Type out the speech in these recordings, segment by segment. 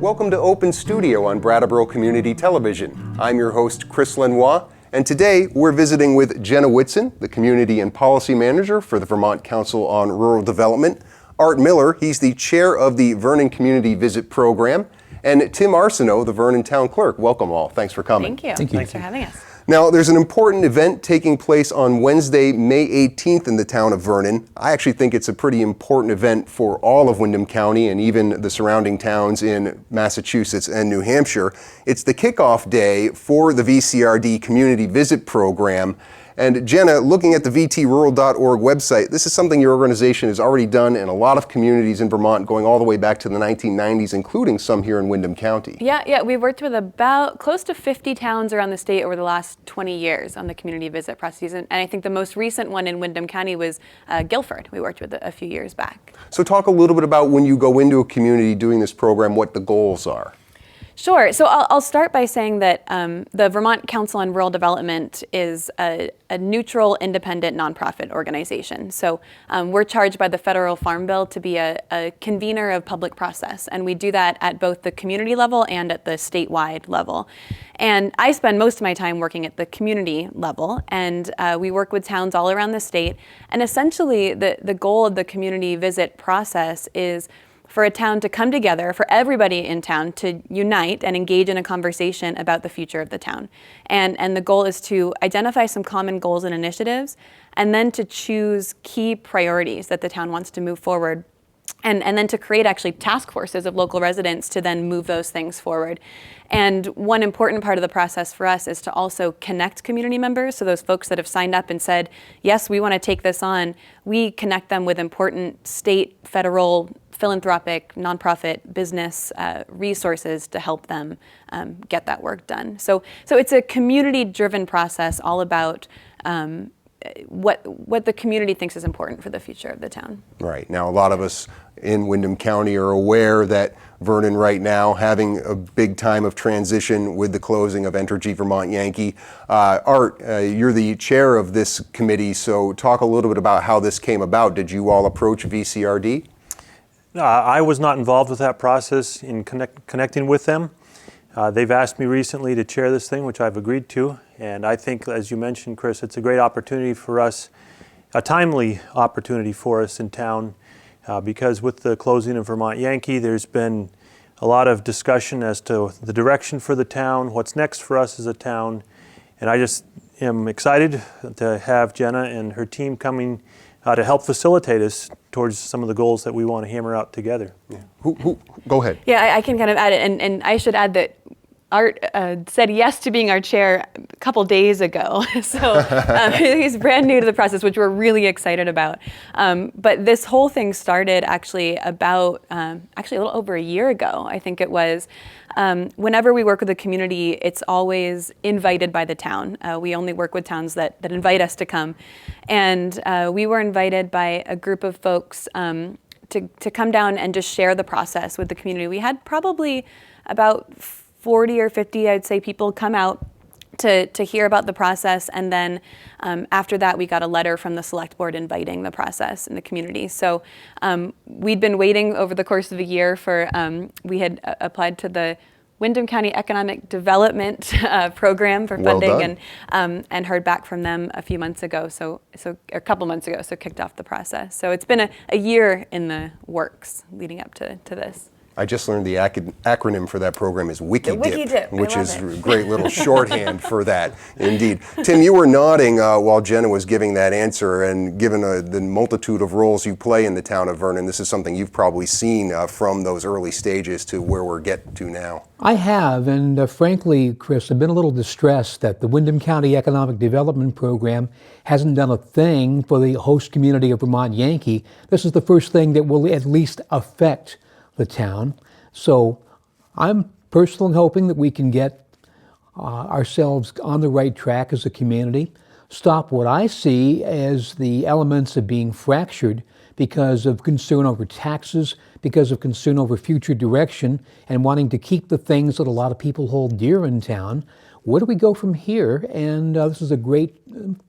Welcome to Open Studio on Brattleboro Community Television. I'm your host, Chris Lenois, and today we're visiting with Jenna Whitson, the Community and Policy Manager for the Vermont Council on Rural Development, Art Miller, he's the chair of the Vernon Community Visit Program, and Tim Arsenault, the Vernon Town Clerk. Welcome all. Thanks for coming. Thank you. Thank you. Thanks for having us. Now, there's an important event taking place on Wednesday, May 18th in the town of Vernon. I actually think it's a pretty important event for all of Windham County and even the surrounding towns in Massachusetts and New Hampshire. It's the kickoff day for the VCRD Community Visit Program. And Jenna, looking at the vtrural.org website, this is something your organization has already done in a lot of communities in Vermont, going all the way back to the 1990s, including some here in Windham County. Yeah, we've worked with about close to 50 towns around the state over the last 20 years on the community visit process. And I think the most recent one in Windham County was Guilford. We worked with a few years back. So talk a little bit about when you go into a community doing this program, what the goals are. Sure. So I'll start by saying that the Vermont Council on Rural Development is a neutral, independent nonprofit organization. So we're charged by the federal farm bill to be a convener of public process. And we do that at both the community level and at the statewide level. And I spend most of my time working at the community level. And we work with towns all around the state. And essentially, the goal of the community visit process is for a town to come together, for everybody in town to unite and engage in a conversation about the future of the town. And the goal is to identify some common goals and initiatives, and then to choose key priorities that the town wants to move forward. And then to create actually task forces of local residents to then move those things forward. And one important part of the process for us is to also connect community members. So those folks that have signed up and said, yes, we want to take this on, we connect them with important state, federal, philanthropic, nonprofit, business resources to help them get that work done. So it's a community-driven process all about what the community thinks is important for the future of the town. Right. Now, a lot of us in Windham County are aware that Vernon right now having a big time of transition with the closing of Entergy Vermont Yankee. Art, you're the chair of this committee, so talk a little bit about how this came about. Did you all approach VCRD? I was not involved with that process in connecting with them. They've asked me recently to chair this thing, which I've agreed to. And I think, as you mentioned, Chris, it's a great opportunity for us, a timely opportunity for us in town, because with the closing of Vermont Yankee, there's been a lot of discussion as to the direction for the town, what's next for us as a town. And I just am excited to have Jenna and her team coming to help facilitate us towards some of the goals that we want to hammer out together. Yeah. Go ahead. Yeah, I can kind of add it, and I should add that Art said yes to being our chair a couple days ago. So he's brand new to the process, which we're really excited about. But this whole thing started actually about, a little over a year ago, I think it was. Whenever we work with the community, it's always invited by the town. We only work with towns that invite us to come. And we were invited by a group of folks to come down and just share the process with the community. We had probably about 40 or 50, I'd say, people come out to hear about the process, and then after that we got a letter from the select board inviting the process in the community. So we'd been waiting over the course of a year for, we had applied to the Windham County Economic Development Program for funding, and heard back from them a few months ago, so a couple months ago, so kicked off the process. So it's been a year in the works leading up to this. I just learned the acronym for that program is WikiDip, which is a great little shorthand for that, indeed. Tim, you were nodding while Jenna was giving that answer, and given the multitude of roles you play in the town of Vernon, this is something you've probably seen from those early stages to where we're getting to now. I have, and frankly, Chris, I've been a little distressed that the Windham County Economic Development Program hasn't done a thing for the host community of Vermont Yankee. This is the first thing that will at least affect the town. So I'm personally hoping that we can get ourselves on the right track as a community, stop what I see as the elements of being fractured because of concern over taxes, because of concern over future direction, and wanting to keep the things that a lot of people hold dear in town. Where do we go from here? And this is a great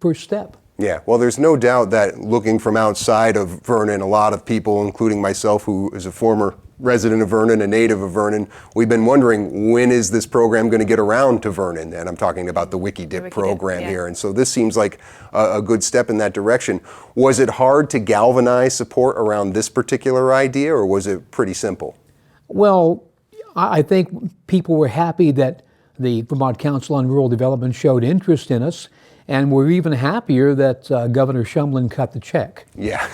first step. Yeah, well, there's no doubt that looking from outside of Vernon, a lot of people, including myself, who is a former resident of Vernon, a native of Vernon, we've been wondering, when is this program going to get around to Vernon? And I'm talking about the WikiDip program yeah. here. And so this seems like a good step in that direction. Was it hard to galvanize support around this particular idea, or was it pretty simple? Well, I think people were happy that the Vermont Council on Rural Development showed interest in us, and we're even happier that Governor Shumlin cut the check. Yeah.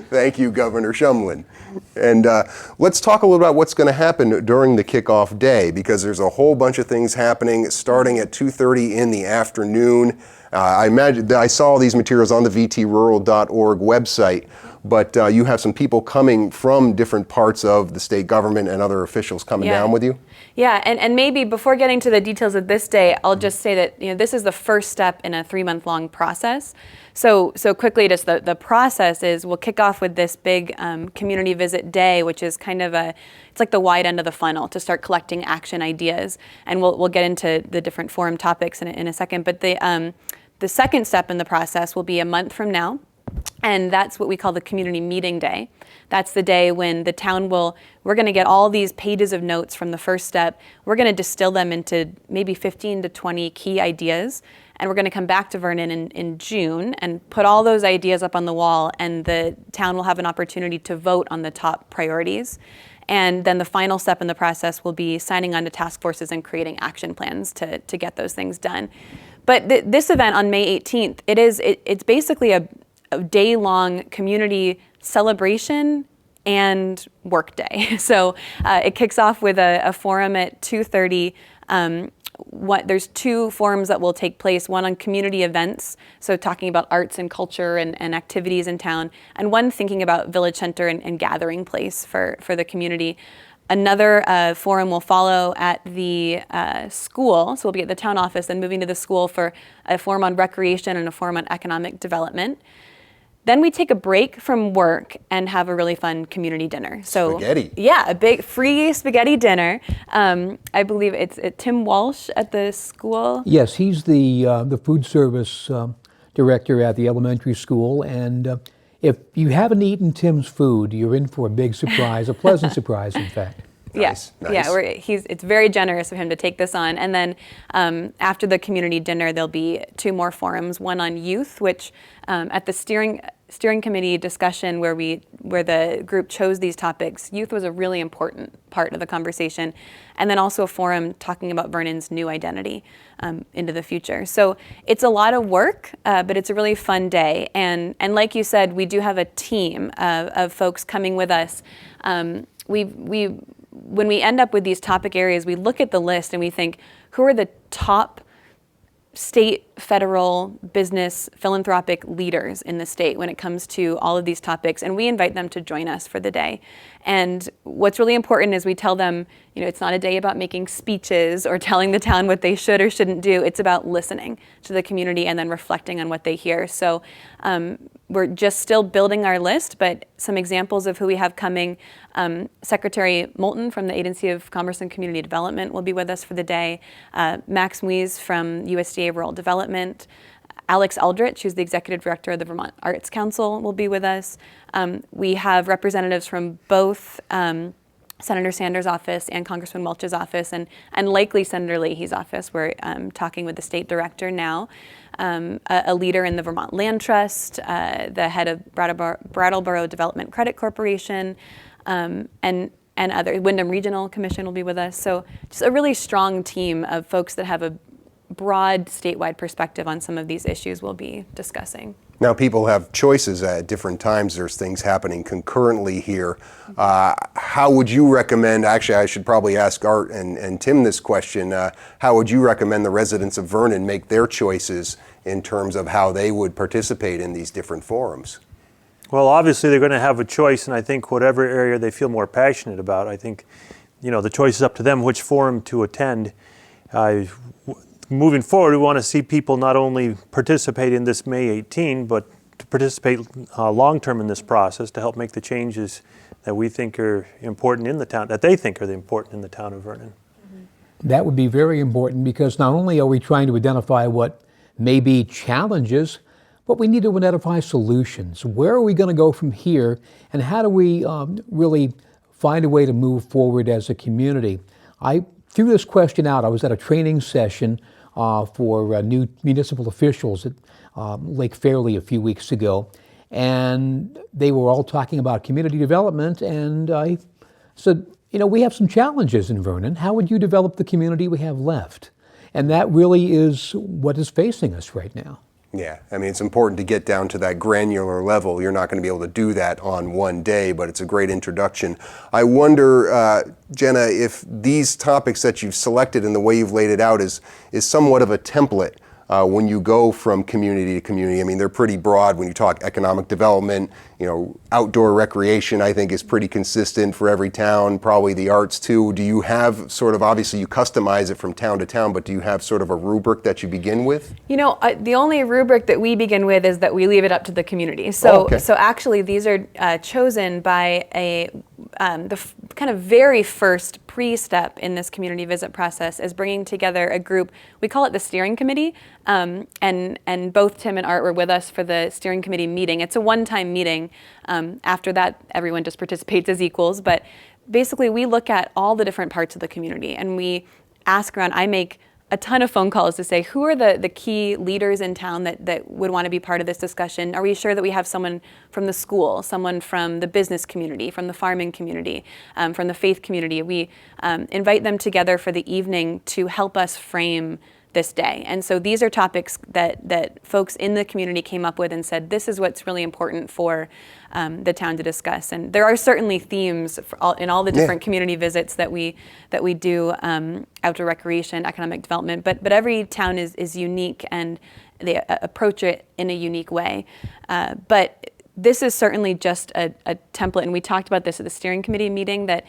Thank you, Governor Shumlin. And let's talk a little about what's going to happen during the kickoff day, because there's a whole bunch of things happening starting at 2:30 in the afternoon. I saw all these materials on the vtrural.org website, but you have some people coming from different parts of the state government and other officials coming down with you? Yeah, and maybe before getting to the details of this day, I'll just say that this is the first step in a 3-month-long process. So quickly, just the process is we'll kick off with this big community visit day, which is kind of it's like the wide end of the funnel to start collecting action ideas, and we'll get into the different forum topics in a second. But the second step in the process will be a month from now. And that's what we call the community meeting day. That's the day when the town we're going to get all these pages of notes from the first step. We're going to distill them into maybe 15 to 20 key ideas. And we're going to come back to Vernon in June and put all those ideas up on the wall. And the town will have an opportunity to vote on the top priorities. And then the final step in the process will be signing on to task forces and creating action plans to get those things done. But this event on May 18th, it's basically a day-long community celebration and work day. So it kicks off with a forum at 2:30. There's 2 forums that will take place, one on community events, so talking about arts and culture and activities in town, and one thinking about village center and gathering place for the community. Another forum will follow at the school, so we'll be at the town office, then moving to the school for a forum on recreation and a forum on economic development. Then we take a break from work and have a really fun community dinner. So spaghetti. Yeah, a big free spaghetti dinner. I believe it's Tim Walsh at the school. Yes, he's the food service director at the elementary school, and if you haven't eaten Tim's food, you're in for a big surprise, a pleasant surprise, in fact. Nice, Yeah, nice. yeah. It's very generous of him to take this on. And then after the community dinner, there'll be 2 more forums. One on youth, which at the steering committee discussion where the group chose these topics, youth was a really important part of the conversation. And then also a forum talking about Vernon's new identity into the future. So it's a lot of work, but it's a really fun day. And like you said, we do have a team of folks coming with us. When we end up with these topic areas, we look at the list and we think, who are the top state, federal, business, philanthropic leaders in the state when it comes to all of these topics, and we invite them to join us for the day. And what's really important is we tell them, it's not a day about making speeches or telling the town what they should or shouldn't do. It's about listening to the community and then reflecting on what they hear. So we're just still building our list, but some examples of who we have coming. Secretary Moulton from the Agency of Commerce and Community Development will be with us for the day. Max Muise from USDA Rural Development. Alex Eldritch, who's the Executive Director of the Vermont Arts Council, will be with us. We have representatives from both Senator Sanders' office and Congressman Welch's office, and likely Senator Leahy's office. We're talking with the state director now. A leader in the Vermont Land Trust, the head of Brattleboro Development Credit Corporation, and other. Wyndham Regional Commission will be with us. So just a really strong team of folks that have a broad statewide perspective on some of these issues we'll be discussing. Now, people have choices at different times. There's things happening concurrently here. How would you recommend, actually I should probably ask Art and Tim this question, how would you recommend the residents of Vernon make their choices in terms of how they would participate in these different forums? Well, obviously they're going to have a choice, and I think whatever area they feel more passionate about, I think, the choice is up to them which forum to attend. Moving forward, we want to see people not only participate in this May 18, but to participate long-term in this process to help make the changes that we think are important in the town, that they think are important in the town of Vernon. That would be very important, because not only are we trying to identify what may be challenges, but we need to identify solutions. Where are we going to go from here, and how do we really find a way to move forward as a community? I threw this question out. I was at a training session for new municipal officials at Lake Fairley a few weeks ago, and they were all talking about community development, and I said, we have some challenges in Vernon. How would you develop the community we have left? And that really is what is facing us right now. Yeah, I mean, it's important to get down to that granular level. You're not going to be able to do that on one day, but it's a great introduction. I wonder, Jenna, if these topics that you've selected and the way you've laid it out is somewhat of a template when you go from community to community. I mean, they're pretty broad when you talk economic development, outdoor recreation, I think is pretty consistent for every town, probably the arts too. Do you have sort of, obviously you customize it from town to town, but do you have sort of a rubric that you begin with? The only rubric that we begin with is that we leave it up to the community. So actually these are chosen by the kind of very first pre-step in this community visit process is bringing together a group. We call it the steering committee, and both Tim and Art were with us for the steering committee meeting. It's a one-time meeting. After that, everyone just participates as equals. But basically, we look at all the different parts of the community, and we ask around. I make a ton of phone calls to say, who are the key leaders in town that would want to be part of this discussion? Are we sure that we have someone from the school, someone from the business community, from the farming community, from the faith community? We invite them together for the evening to help us frame this day. And so these are topics that folks in the community came up with and said, this is what's really important for the town to discuss. And there are certainly themes in all the different community visits that we do, outdoor recreation, economic development, but every town is unique and they approach it in a unique way. But this is certainly just a template, and we talked about this at the steering committee meeting, that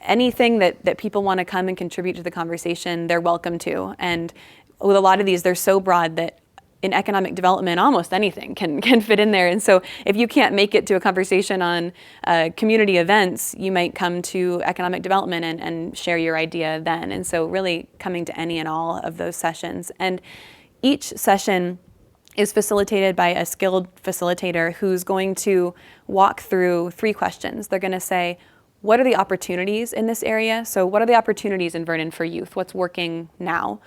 anything that people want to come and contribute to the conversation, they're welcome to. And with a lot of these, they're so broad that in economic development, almost anything can fit in there. And so if you can't make it to a conversation on community events, you might come to economic development and share your idea then. And so really coming to any and all of those sessions. And each session is facilitated by a skilled facilitator who's going to walk through 3 questions. They're going to say, what are the opportunities in this area? So what are the opportunities in Vernon for youth? What's working now?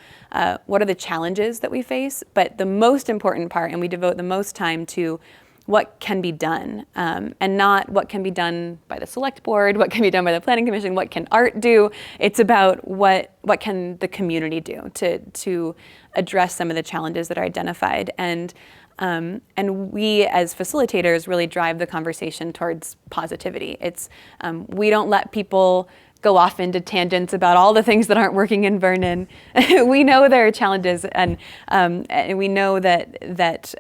What are the challenges that we face? But the most important part, and we devote the most time to what can be done, and not what can be done by the select board, what can be done by the planning commission, what can Art do? It's about what can the community do to address some of the challenges that are identified. And we as facilitators really drive the conversation towards positivity. It's we don't let people go off into tangents about all the things that aren't working in Vernon. We know there are challenges, and we know that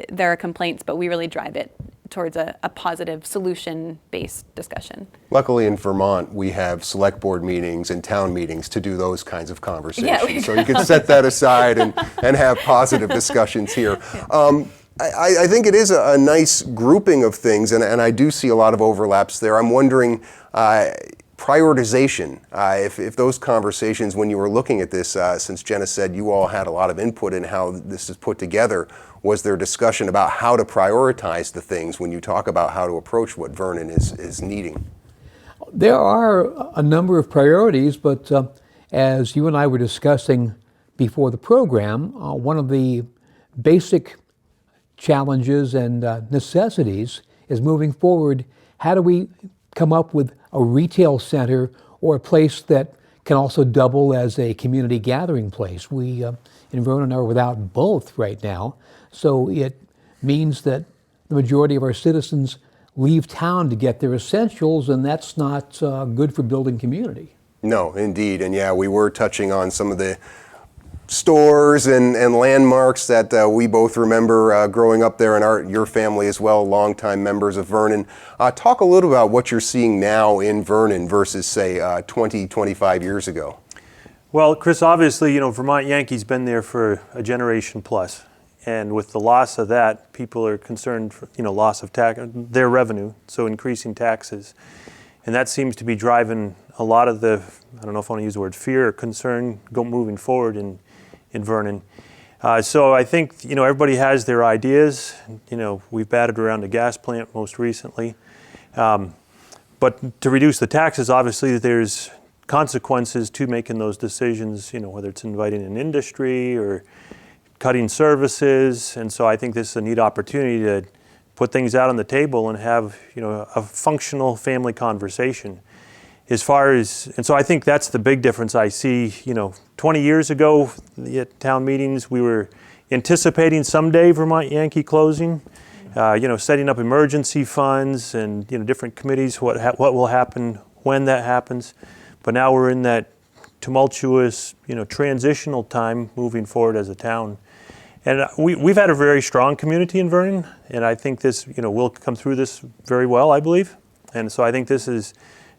there are complaints, but we really drive it towards a positive solution-based discussion. Luckily in Vermont, we have select board meetings and town meetings to do those kinds of conversations. So you can set that aside and have positive discussions here. I think it is a nice grouping of things, and I do see a lot of overlaps there. I'm wondering, prioritization, if those conversations, when you were looking at this, since Jenna said you all had a lot of input in how this is put together, was there discussion about how to prioritize the things when you talk about how to approach what Vernon is needing? There are a number of priorities, but as you and I were discussing before the program, one of the basic challenges and necessities is moving forward. How do we come up with a retail center or a place that can also double as a community gathering place? We in Vernon are without both right now, so it means that the majority of our citizens leave town to get their essentials, and that's not good for building community. No, indeed, and yeah, we were touching on some of the stores and landmarks that we both remember growing up there, and your family as well, longtime members of Vernon. Talk a little about what you're seeing now in Vernon versus, say, 20, 25 years ago. Well, Chris, obviously, Vermont Yankee's been there for a generation plus. And with the loss of that, people are concerned for, loss of their revenue, so increasing taxes. And that seems to be driving a lot of the, I don't know if I want to use the word fear or concern moving forward in Vernon. So I think, everybody has their ideas. We've batted around the gas plant most recently. But to reduce the taxes, obviously there's consequences to making those decisions, whether it's inviting an industry or cutting services. And so I think this is a neat opportunity to put things out on the table and have, a functional family conversation. And so I think that's the big difference I see. 20 years ago at town meetings, we were anticipating someday Vermont Yankee closing, setting up emergency funds and, different committees, what will happen when that happens. But now we're in that tumultuous, transitional time moving forward as a town. And we've had a very strong community in Vernon, and I think this, will come through this very well, I believe. And so I think this is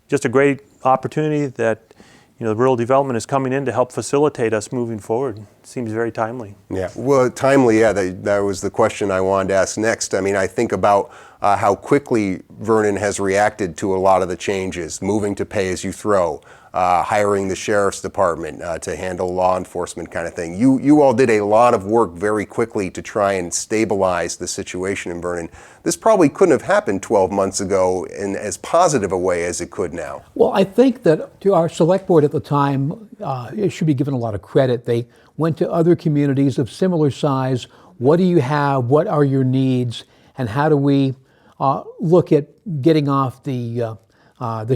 just a great opportunity that, the rural development is coming in to help facilitate us moving forward. It seems very timely. Yeah, well, timely, yeah, that was the question I wanted to ask next. I mean, I think about how quickly Vernon has reacted to a lot of the changes, moving to pay as you throw, hiring the sheriff's department to handle law enforcement kind of thing. You all did a lot of work very quickly to try and stabilize the situation in Vernon. This probably couldn't have happened 12 months ago in as positive a way as it could now. Well, I think that to our select board at the time, it should be given a lot of credit. They went to other communities of similar size. What do you have? What are your needs? And how do we look at getting off the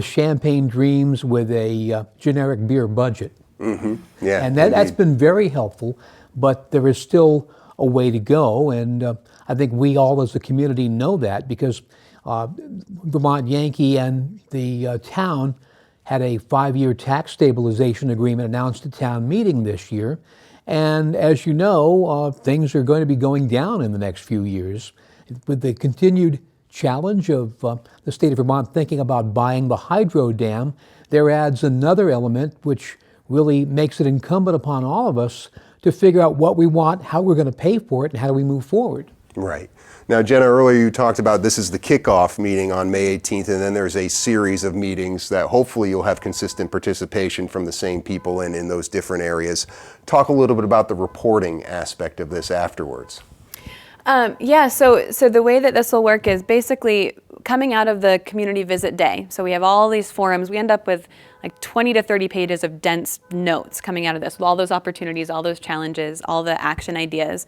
champagne dreams with a generic beer budget? Mm-hmm. Yeah, and that's been very helpful, but there is still a way to go. And I think we all as a community know that because Vermont Yankee and the town had a 5-year tax stabilization agreement announced at town meeting this year. And as you know, things are going to be going down in the next few years. With the continued challenge of the state of Vermont thinking about buying the hydro dam, there adds another element which really makes it incumbent upon all of us to figure out what we want, how we're going to pay for it, and how do we move forward. Right. Now, Jenna, earlier you talked about this is the kickoff meeting on May 18th, and then there's a series of meetings that hopefully you'll have consistent participation from the same people in those different areas. Talk a little bit about the reporting aspect of this afterwards. So the way that this will work is basically coming out of the community visit day. So we have all these forums. We end up with like 20 to 30 pages of dense notes coming out of this with all those opportunities, all those challenges, all the action ideas.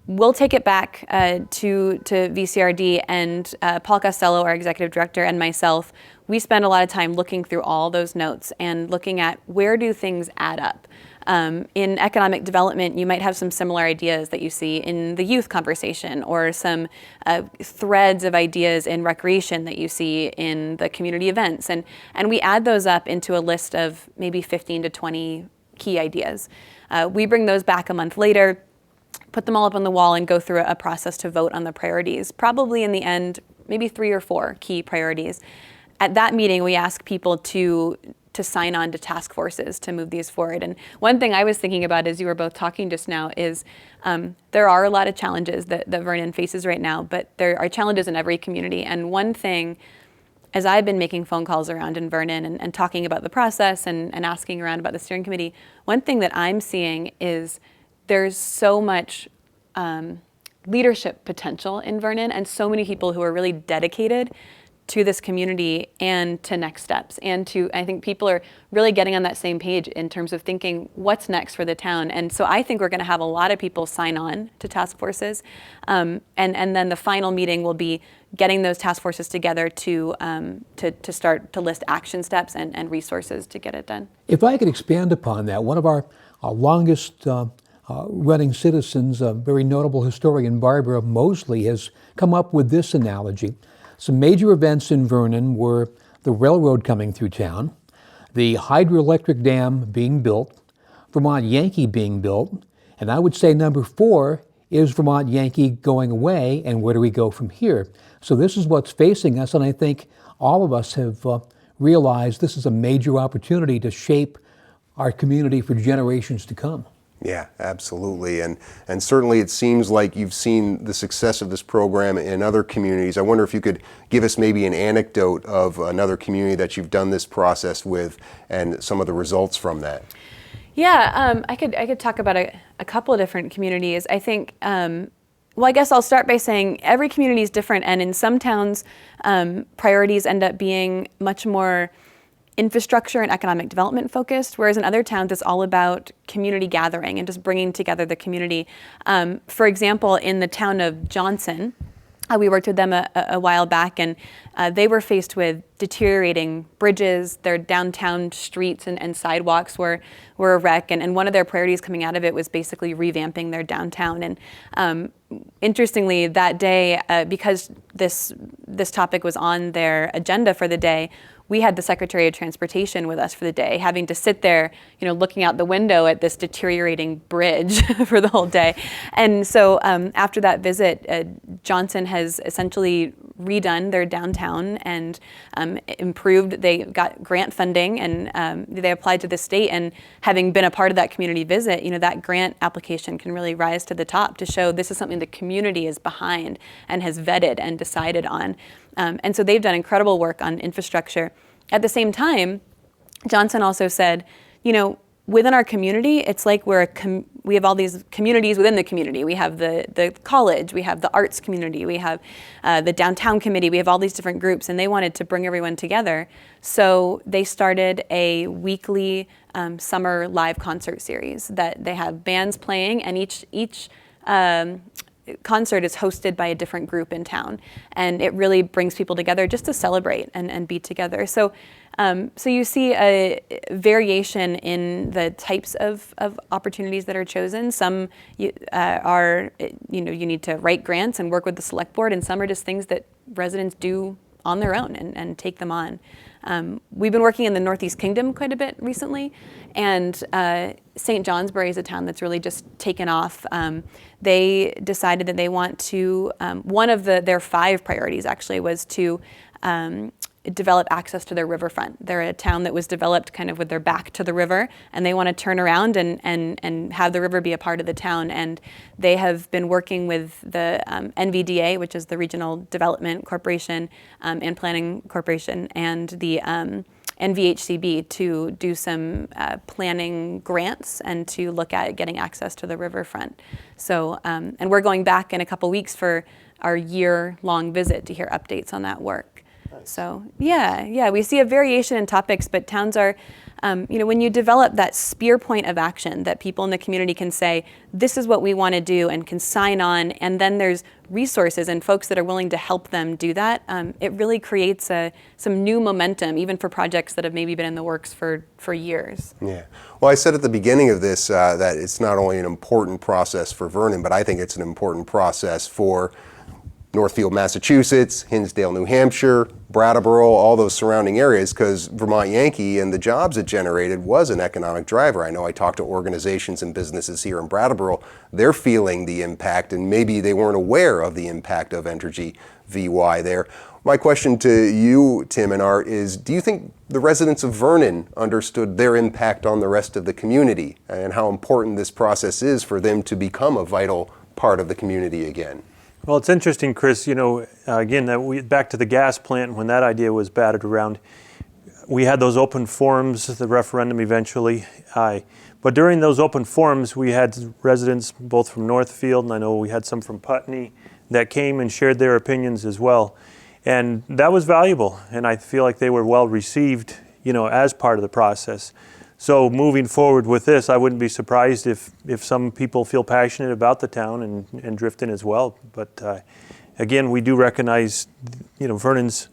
We'll take it back to VCRD, and Paul Costello, our executive director, and myself, we spend a lot of time looking through all those notes and looking at where do things add up. In economic development, you might have some similar ideas that you see in the youth conversation, or some threads of ideas in recreation that you see in the community events. And we add those up into a list of maybe 15 to 20 key ideas. We bring those back a month later, put them all up on the wall, and go through a process to vote on the priorities. Probably in the end, maybe 3 or 4 key priorities. At that meeting, we ask people to sign on to task forces to move these forward. And one thing I was thinking about as you were both talking just now is there are a lot of challenges that Vernon faces right now, but there are challenges in every community. And one thing, as I've been making phone calls around in Vernon and talking about the process and asking around about the steering committee, one thing that I'm seeing is there's so much leadership potential in Vernon, and so many people who are really dedicated to this community and to next steps. And I think people are really getting on that same page in terms of thinking what's next for the town. And so I think we're going to have a lot of people sign on to task forces. And then the final meeting will be getting those task forces together to start to list action steps and resources to get it done. If I could expand upon that, one of our longest running citizens, a very notable historian, Barbara Mosley, has come up with this analogy. Some major events in Vernon were the railroad coming through town, the hydroelectric dam being built, Vermont Yankee being built, and I would say number 4 is Vermont Yankee going away, and where do we go from here? So this is what's facing us, and I think all of us have realized this is a major opportunity to shape our community for generations to come. Yeah, absolutely. And certainly it seems like you've seen the success of this program in other communities. I wonder if you could give us maybe an anecdote of another community that you've done this process with and some of the results from that. Yeah, I could talk about a couple of different communities. I think, well, I guess I'll start by saying every community is different, and in some towns, priorities end up being much more infrastructure and economic development focused, whereas in other towns it's all about community gathering and just bringing together the community. For example, in the town of Johnson, we worked with them a while back, and they were faced with deteriorating bridges. Their downtown streets and sidewalks were a wreck, and one of their priorities coming out of it was basically revamping their downtown. And interestingly, that day, because this topic was on their agenda for the day, we had the Secretary of Transportation with us for the day, having to sit there, looking out the window at this deteriorating bridge for the whole day. And so after that visit, Johnson has essentially redone their downtown and improved. They got grant funding, and they applied to the state. And having been a part of that community visit, that grant application can really rise to the top to show this is something the community is behind and has vetted and decided on. And so they've done incredible work on infrastructure. At the same time, Johnson also said, within our community, it's like we have all these communities within the community. We have the college, we have the arts community, we have the downtown committee, we have all these different groups, and they wanted to bring everyone together. So they started a weekly summer live concert series that they have bands playing, and each concert is hosted by a different group in town, and it really brings people together just to celebrate and be together. So you see a variation in the types of opportunities that are chosen. Some are, you need to write grants and work with the select board, and some are just things that residents do on their own and take them on. We've been working in the Northeast Kingdom quite a bit recently, and St. Johnsbury is a town that's really just taken off. They decided that they want to, one of their 5 priorities actually was to develop access to their riverfront. They're a town that was developed kind of with their back to the river, and they want to turn around and have the river be a part of the town. And they have been working with the NVDA, which is the Regional Development Corporation and Planning Corporation, and the NVHCB to do some planning grants and to look at getting access to the riverfront. So, and we're going back in a couple weeks for our year-long visit to hear updates on that work. So yeah, we see a variation in topics, but towns are, when you develop that spear point of action that people in the community can say, this is what we want to do, and can sign on, and then there's resources and folks that are willing to help them do that, it really creates some new momentum, even for projects that have maybe been in the works for years. Yeah. Well, I said at the beginning of this that it's not only an important process for Vernon, but I think it's an important process for Northfield, Massachusetts, Hinsdale, New Hampshire, Brattleboro, all those surrounding areas, because Vermont Yankee and the jobs it generated was an economic driver. I know I talked to organizations and businesses here in Brattleboro. They're feeling the impact, and maybe they weren't aware of the impact of Entergy VY there. My question to you, Tim and Art, is do you think the residents of Vernon understood their impact on the rest of the community and how important this process is for them to become a vital part of the community again? Well, it's interesting, Chris, again, back to the gas plant, when that idea was batted around, we had those open forums, the referendum eventually. But during those open forums, we had residents both from Northfield, and I know we had some from Putney, that came and shared their opinions as well. And that was valuable, and I feel like they were well received, as part of the process. So moving forward with this, I wouldn't be surprised if some people feel passionate about the town and drift in as well. But again, we do recognize, Vernon's,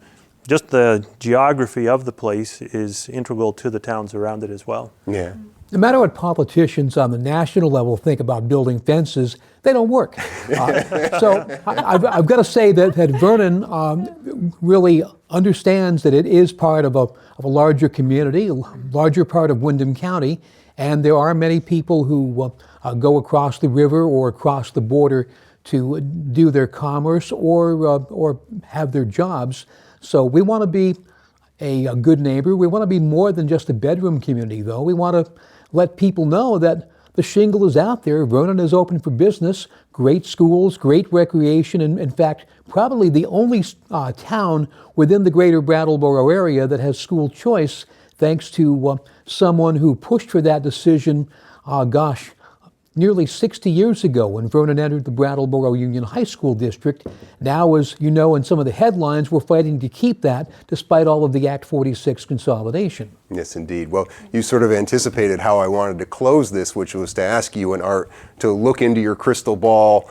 just the geography of the place is integral to the towns around it as well. Yeah. No matter what politicians on the national level think about building fences, they don't work. So I've got to say that Vernon really understands that it is part of a larger community, a larger part of Windham County, and there are many people who go across the river or across the border to do their commerce or have their jobs. So we want to be a good neighbor. We want to be more than just a bedroom community, though. We want to let people know that the shingle is out there. Vernon is open for business, great schools, great recreation, and in fact, probably the only town within the greater Brattleboro area that has school choice. thanks to someone who pushed for that decision, nearly 60 years ago when Vernon entered the Brattleboro Union High School District. Now, as you know, in some of the headlines, we're fighting to keep that despite all of the Act 46 consolidation. Yes, indeed. Well, you sort of anticipated how I wanted to close this, which was to ask you and Art to look into your crystal ball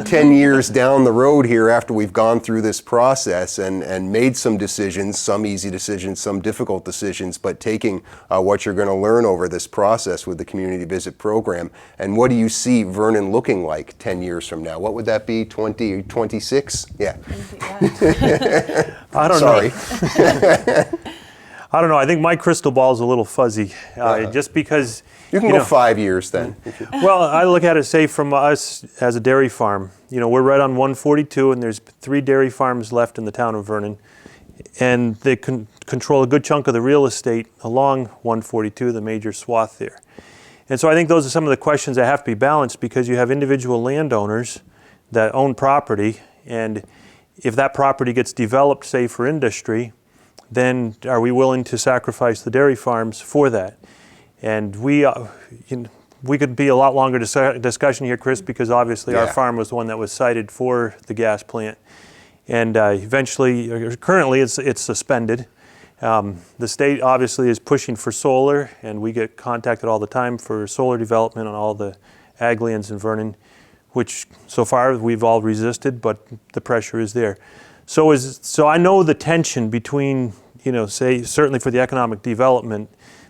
10 years down the road here after we've gone through this process and made some decisions, some easy decisions, some difficult decisions, but taking what you're going to learn over this process with the community visit program. And what do you see Vernon looking like 10 years from now? What would that be, 2026? Yeah. I don't Sorry. know. I don't know. I think my crystal ball is a little fuzzy, just because. You can go 5 years then. Well, I look at it, say, from us as a dairy farm. We're right on 142, and there's 3 dairy farms left in the town of Vernon, and they control a good chunk of the real estate along 142, the major swath there. And so I think those are some of the questions that have to be balanced, because you have individual landowners that own property, and if that property gets developed, say, for industry, then are we willing to sacrifice the dairy farms for that? And we could be a lot longer discussion here, Chris, because obviously our farm was the one that was cited for the gas plant. And currently it's suspended. The state obviously is pushing for solar, and we get contacted all the time for solar development on all the ag lands in Vernon, which so far we've all resisted, but the pressure is there. So I know the tension between, say, certainly for the economic development,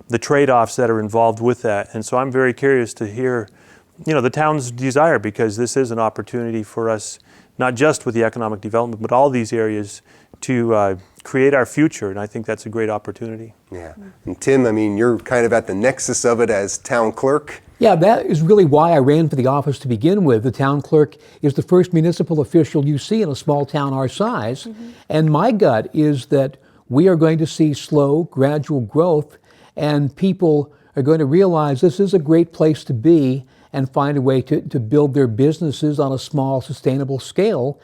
the trade-offs that are involved with that. And so I'm very curious to hear, the town's desire, because this is an opportunity for us, not just with the economic development, but all these areas to create our future. And I think that's a great opportunity. Yeah. And Tim, you're kind of at the nexus of it as town clerk. Yeah, that is really why I ran for the office to begin with. The town clerk is the first municipal official you see in a small town our size. Mm-hmm. And my gut is that we are going to see slow, gradual growth, and people are going to realize this is a great place to be and find a way to build their businesses on a small, sustainable scale.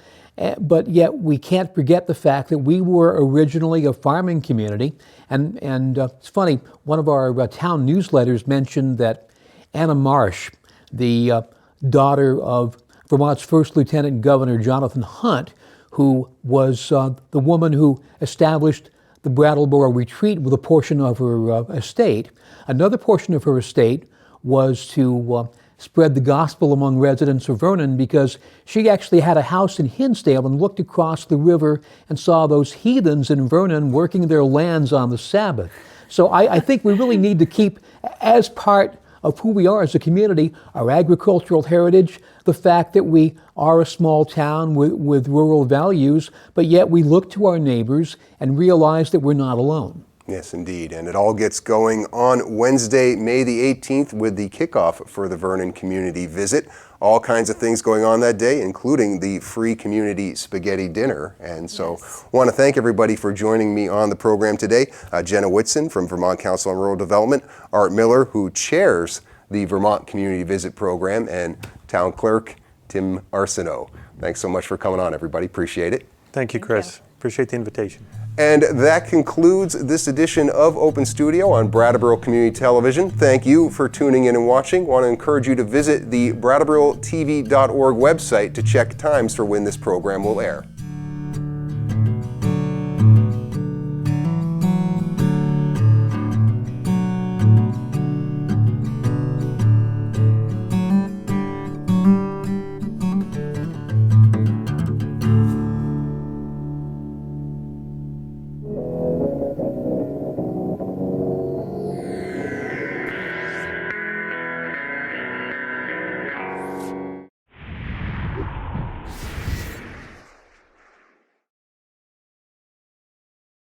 But yet we can't forget the fact that we were originally a farming community. And it's funny, one of our town newsletters mentioned that Anna Marsh, the daughter of Vermont's first Lieutenant Governor Jonathan Hunt, who was the woman who established the Brattleboro retreat with a portion of her estate. Another portion of her estate was to spread the gospel among residents of Vernon, because she actually had a house in Hinsdale and looked across the river and saw those heathens in Vernon working their lands on the Sabbath. So I think we really need to keep, as part of who we are as a community, our agricultural heritage, the fact that we are a small town with rural values, but yet we look to our neighbors and realize that we're not alone. Yes, indeed. And it all gets going on Wednesday, May the 18th, with the kickoff for the Vernon Community Visit. All kinds of things going on that day, including the free community spaghetti dinner. And so want to thank everybody for joining me on the program today. Jenna Whitson from Vermont Council on Rural Development, Art Miller, who chairs the Vermont Community Visit Program, and Town Clerk Tim Arsenault. Thanks so much for coming on, everybody. Appreciate it. Thank you, Chris. Appreciate the invitation. And that concludes this edition of Open Studio on Brattleboro Community Television. Thank you for tuning in and watching. Want to encourage you to visit the BrattleboroTV.org website to check times for when this program will air.